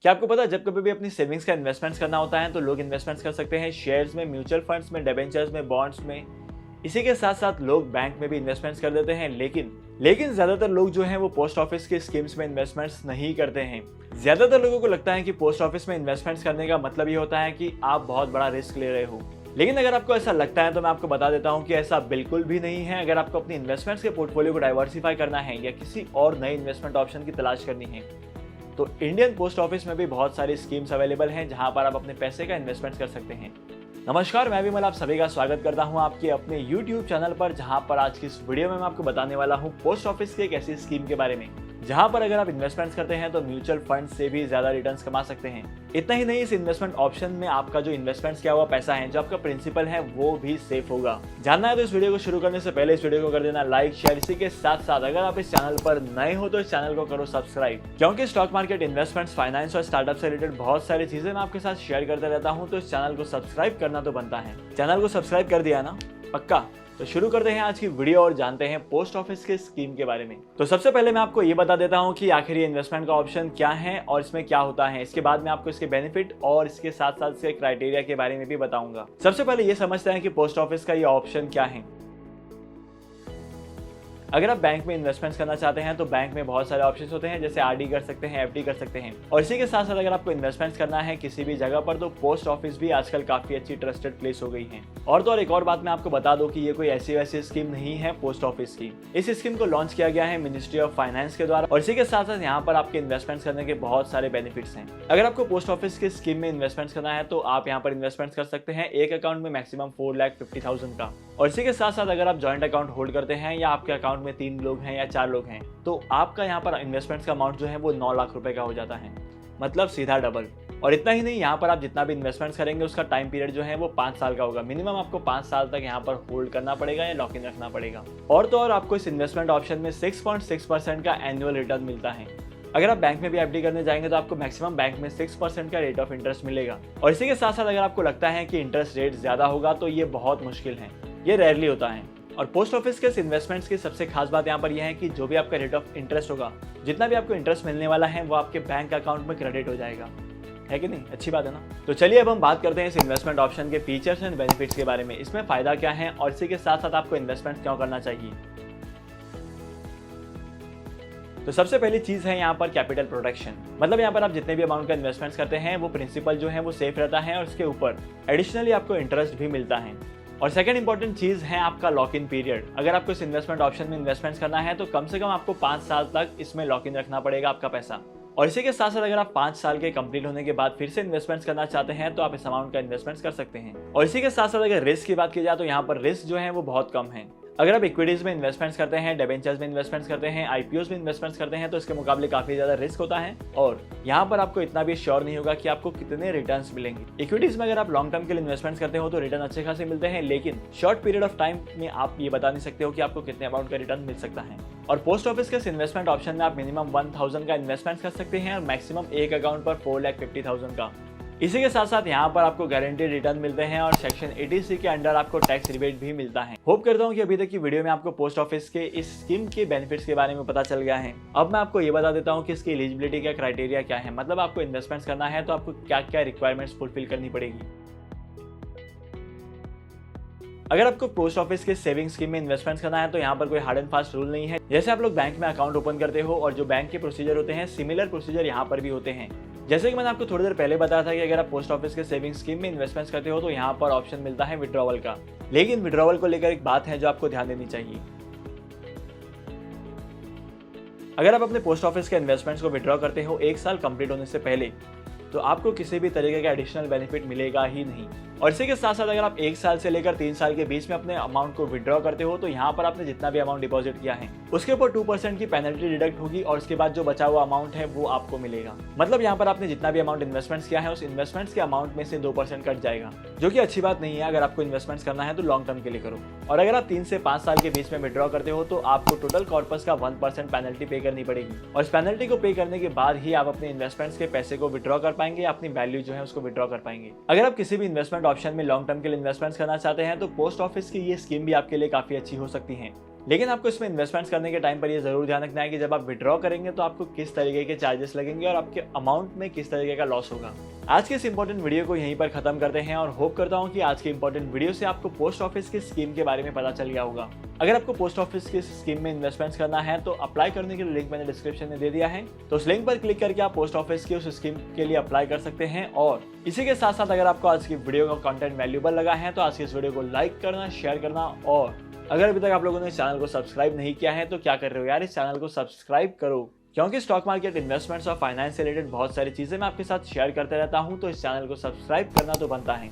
क्या आपको पता है जब कभी भी अपनी सेविंग्स का इन्वेस्टमेंट्स करना होता है तो लोग इन्वेस्टमेंट्स कर सकते हैं शेयर्स में, म्यूचुअल फंड्स में, डिबेंचर्स में, बॉन्ड्स में। इसी के साथ साथ लोग बैंक में भी इन्वेस्टमेंट्स कर देते हैं, लेकिन ज्यादातर लोग जो हैं वो पोस्ट ऑफिस के स्कीम्स में इन्वेस्टमेंट्स नहीं करते हैं। ज्यादातर लोगों को लगता है कि पोस्ट ऑफिस में इन्वेस्टमेंट्स करने का मतलब ये होता है कि आप बहुत बड़ा रिस्क ले रहे हो। लेकिन अगर आपको ऐसा लगता है तो मैं आपको बता देता हूं कि ऐसा बिल्कुल भी नहीं है। अगर आपको अपनी इन्वेस्टमेंट्स के पोर्टफोलियो को डाइवर्सिफाई करना है या किसी और नए इन्वेस्टमेंट ऑप्शन की तलाश करनी है तो इंडियन पोस्ट ऑफिस में भी बहुत सारी स्कीम्स अवेलेबल हैं जहां पर आप अपने पैसे का इन्वेस्टमेंट कर सकते हैं। नमस्कार, मैं विमल आप सभी का स्वागत करता हूं आपके अपने YouTube चैनल पर, जहां पर आज की इस वीडियो में मैं आपको बताने वाला हूं पोस्ट ऑफिस की एक ऐसी स्कीम के बारे में जहां पर अगर आप इन्वेस्टमेंट्स करते हैं तो म्यूचुअल फंड से भी ज्यादा रिटर्न्स कमा सकते हैं। इतना ही नहीं, इस इन्वेस्टमेंट ऑप्शन में आपका जो इन्वेस्टमेंट्स किया हुआ पैसा है, जो आपका प्रिंसिपल है, वो भी सेफ होगा। जानना है तो इस वीडियो को शुरू करने से पहले इस वीडियो को कर देना लाइक, शेयर। इसी के साथ साथ अगर आप इस चैनल पर नए हो तो इस चैनल को करो सब्सक्राइब, क्योंकि स्टॉक मार्केट, इन्वेस्टमेंट्स, फाइनेंस और स्टार्टअप से रिलेटेड बहुत सारी चीजें मैं आपके साथ शेयर करता रहता हूँ, तो इस चैनल को सब्सक्राइब करना तो बनता है। चैनल को सब्सक्राइब कर दिया ना? पक्का? तो शुरू करते हैं आज की वीडियो और जानते हैं पोस्ट ऑफिस के स्कीम के बारे में। तो सबसे पहले मैं आपको ये बता देता हूँ कि आखिर ये इन्वेस्टमेंट का ऑप्शन क्या है और इसमें क्या होता है। इसके बाद मैं आपको इसके बेनिफिट और इसके साथ साथ इसके क्राइटेरिया के बारे में भी बताऊंगा। सबसे पहले ये समझते हैं कि पोस्ट ऑफिस का ये ऑप्शन क्या है। अगर आप बैंक में इन्वेस्टमेंट्स करना चाहते हैं तो बैंक में बहुत सारे ऑप्शंस होते हैं, जैसे आरडी कर सकते हैं, एफडी कर सकते हैं। और इसी के साथ साथ अगर आपको इन्वेस्टमेंट्स करना है किसी भी जगह पर तो पोस्ट ऑफिस भी आजकल काफी अच्छी ट्रस्टेड प्लेस हो गई है। और तो और एक और बात मैं आपको बता दूं कि ये कोई ऐसी वैसी स्कीम नहीं है पोस्ट ऑफिस की। इस स्कीम को लॉन्च किया गया है मिनिस्ट्री ऑफ फाइनेंस के द्वारा और इसी के साथ साथ यहाँ पर आपके इन्वेस्टमेंट्स करने के बहुत सारे बेनिफिट्स हैं। अगर आपको पोस्ट ऑफिस के स्कीम में इन्वेस्टमेंट्स करना है तो आप यहाँ पर इन्वेस्टमेंट्स कर सकते हैं एक अकाउंट में मैक्सिमम 4,50,000 का। और इसी के साथ साथ अगर आप ज्वाइंट अकाउंट होल्ड करते हैं या आपके अकाउंट में 3 लोग हैं या 4 लोग हैं तो आपका यहाँ पर इन्वेस्टमेंट्स का अमाउंट जो है वो 9 लाख रुपए का हो जाता है, मतलब सीधा डबल। और इतना ही नहीं, यहाँ पर आप जितना भी इन्वेस्टमेंट्स करेंगे उसका टाइम पीरियड जो है वो 5 साल का होगा। मिनिमम आपको 5 साल तक यहाँ पर होल्ड करना पड़ेगा या लॉक इन रखना पड़ेगा। और तो और आपको इस इन्वेस्टमेंट ऑप्शन में 6.6% का एनुअल रिटर्न मिलता है। अगर आप बैंक में भी एफडी करने जाएंगे तो आपको मैक्सिमम बैंक में 6% का रेट ऑफ इंटरेस्ट मिलेगा। और इसी के साथ साथ अगर आपको लगता है कि इंटरेस्ट रेट ज्यादा होगा तो ये बहुत मुश्किल है, ये रेयरली होता है। और पोस्ट ऑफिस के इन्वेस्टमेंट्स की सबसे खास बात यहाँ पर यह है कि जो भी आपका रेट ऑफ इंटरेस्ट होगा, जितना भी आपको इंटरेस्ट मिलने वाला है वो आपके बैंक अकाउंट में क्रेडिट हो जाएगा। है कि नहीं? अच्छी बात है ना? तो चलिए अब हम बात करते हैं इस इन्वेस्टमेंट ऑप्शन के फीचर्स एंड बेनिफिट्स के बारे में। इसमें फायदा क्या है और इसी के साथ साथ आपको इन्वेस्टमेंट क्यों करना चाहिए। तो सबसे पहली चीज है यहाँ पर कैपिटल प्रोटेक्शन। मतलब यहाँ पर आप जितने भी अमाउंट का इन्वेस्टमेंट्स करते हैं वो प्रिंसिपल जो है वो सेफ रहता है और उसके ऊपर एडिशनली आपको इंटरेस्ट भी मिलता है। और सेकंड इंपॉर्टेंट चीज है आपका लॉक इन पीरियड। अगर आपको इस इन्वेस्टमेंट ऑप्शन में इन्वेस्टमेंट्स करना है तो कम से कम आपको 5 साल तक इसमें लॉक इन रखना पड़ेगा आपका पैसा। और इसी के साथ साथ अगर आप 5 साल के कंप्लीट होने के बाद फिर से इन्वेस्टमेंट्स करना चाहते हैं तो आप इस अमाउंट का इन्वेस्टमेंट्स कर सकते हैं। और इसी के साथ साथ अगर रिस्क की बात की जाए तो यहाँ पर रिस्क जो है वो बहुत कम है। अगर आप इक्विटीज में इन्वेस्टमेंट्स करते हैं, डिबेंचर्स में इन्वेस्टमेंट्स करते हैं, आईपीओस में इन्वेस्टमेंट्स करते हैं तो इसके मुकाबले काफी ज्यादा रिस्क होता है और यहाँ पर आपको इतना भी श्योर नहीं होगा कि आपको कितने रिटर्न्स मिलेंगे। इक्विटीज में अगर आप लॉन्ग टर्म के लिए इन्वेस्टमेंट्स करते हो तो रिटर्न अच्छे खासे मिलते हैं, लेकिन शॉर्ट पीरियड ऑफ टाइम में आप ये बता नहीं सकते हो कि आपको कितने अमाउंट का रिटर्न मिल सकता है। और पोस्ट ऑफिस के इन्वेस्टमेंट ऑप्शन में आप मिनिमम 1,000 का इन्वेस्टमेंट कर सकते हैं और मैक्सिमम एक अकाउंट पर 4,50,000 का। इसी के साथ साथ यहाँ पर आपको गारंटीड रिटर्न मिलते हैं और सेक्शन 80C के अंडर आपको टैक्स रिबेट भी मिलता है। होप करता हूँ कि अभी तक की वीडियो में आपको पोस्ट ऑफिस के इस स्कीम के बेनिफिट्स के बारे में पता चल गया है। अब मैं आपको ये बता देता हूँ कि इसकी एलिजिबिलिटी का क्राइटेरिया क्या है। मतलब आपको इन्वेस्टमेंट्स करना है तो आपको क्या क्या रिक्वायरमेंट्स फुलफिल करनी पड़ेगी। अगर आपको पोस्ट ऑफिस के सेविंग स्कीम में इन्वेस्टमेंट्स करना है तो यहाँ पर कोई हार्ड एंड फास्ट रूल नहीं है। जैसे आप लोग बैंक में अकाउंट ओपन करते हो और जो बैंक के प्रोसीजर होते हैं, सिमिलर प्रोसीजर यहाँ पर भी होते हैं। जैसे कि मैंने आपको थोड़ी देर पहले बताया था कि अगर आप पोस्ट ऑफिस के सेविंग स्कीम में इन्वेस्टमेंट्स करते हो तो यहाँ पर ऑप्शन मिलता है विड्रॉवल का। लेकिन विड्रॉवल को लेकर एक बात है जो आपको ध्यान देनी चाहिए। अगर आप अपने पोस्ट ऑफिस के इन्वेस्टमेंट्स को विड्रॉ करते हो 1 साल कंप्लीट होने से पहले तो आपको किसी भी तरीके का एडिशनल बेनिफिट मिलेगा ही नहीं। और इसी के साथ साथ अगर आप 1 साल से लेकर 3 साल के बीच में अपने अमाउंट को विड्रॉ करते हो तो यहाँ पर आपने जितना भी अमाउंट डिपॉजिट किया है उसके ऊपर 2% की पेनल्टी डिडक्ट होगी और उसके बाद जो बचा हुआ अमाउंट है वो आपको मिलेगा। मतलब यहाँ पर आपने जितना भी अमाउंट इन्वेस्टमेंट्स किया है उस इन्वेस्टमेंट्स के अमाउंट में से 2% कट जाएगा, जो कि अच्छी बात नहीं है। अगर आपको इन्वेस्टमेंट्स करना है तो लॉन्ग टर्म के लिए करो। और अगर आप 3 से 5 साल के बीच में विड्रॉ करते हो तो आपको टोटल कॉर्पस का 1% पेनल्टी पे करनी पड़ेगी। और इस पेनल्टी को पे करने के बाद ही आप अपने इन्वेस्टमेंट्स के पैसे को विड्रॉ कर पाएंगे, अपनी वैल्यू जो है उसको विड्रॉ कर पाएंगे। अगर आप किसी भी इन्वेस्टमेंट ऑप्शन में लॉन्ग टर्म के लिए इन्वेस्टमेंट्स करना चाहते हैं तो पोस्ट ऑफिस की ये स्कीम भी आपके लिए काफी अच्छी हो सकती है। लेकिन आपको इसमें इन्वेस्टमेंट्स करने के टाइम पर ये जरूर ध्यान रखना है कि जब आप विड्रॉ करेंगे तो आपको किस तरीके के चार्जेस लगेंगे और आपके अमाउंट में किस तरीके का लॉस होगा। आज के इस इंपॉर्टेंट वीडियो को यहीं पर खत्म करते हैं और होप करता हूं कि आज के इंपॉर्टेंट वीडियो से आपको पोस्ट ऑफिस की स्कीम के बारे में पता चल गया होगा। अगर आपको पोस्ट ऑफिस की स्कीम में इन्वेस्टमेंट्स करना है तो अप्लाई करने के लिए लिंक मैंने डिस्क्रिप्शन में दे दिया है, तो उस लिंक पर क्लिक करके आप पोस्ट ऑफिस की उस स्कीम के लिए अप्लाई कर सकते हैं। और इसी के साथ साथ अगर आपको आज की वीडियो का कंटेंट वैल्यूएबल लगा है तो आज की इस वीडियो को लाइक करना, शेयर करना, और अगर अभी तक आप लोगों ने चैनल को सब्सक्राइब नहीं किया है तो क्या कर रहे हो यार, इस चैनल को सब्सक्राइब करो, क्योंकि स्टॉक मार्केट, इन्वेस्टमेंट्स और फाइनेंस से रिलेटेड बहुत सारी चीजें मैं आपके साथ शेयर करते रहता हूं। तो इस चैनल को सब्सक्राइब करना तो बनता है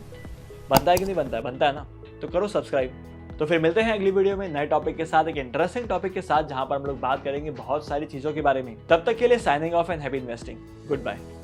कि नहीं बनता है? बनता है ना, तो करो सब्सक्राइब। तो फिर मिलते हैं अगली वीडियो में नए टॉपिक के साथ, एक इंटरेस्टिंग टॉपिक के साथ, जहां पर हम लोग बात करेंगे बहुत सारी चीजों के बारे में। तब तक के लिए signing off and happy investing. Good bye.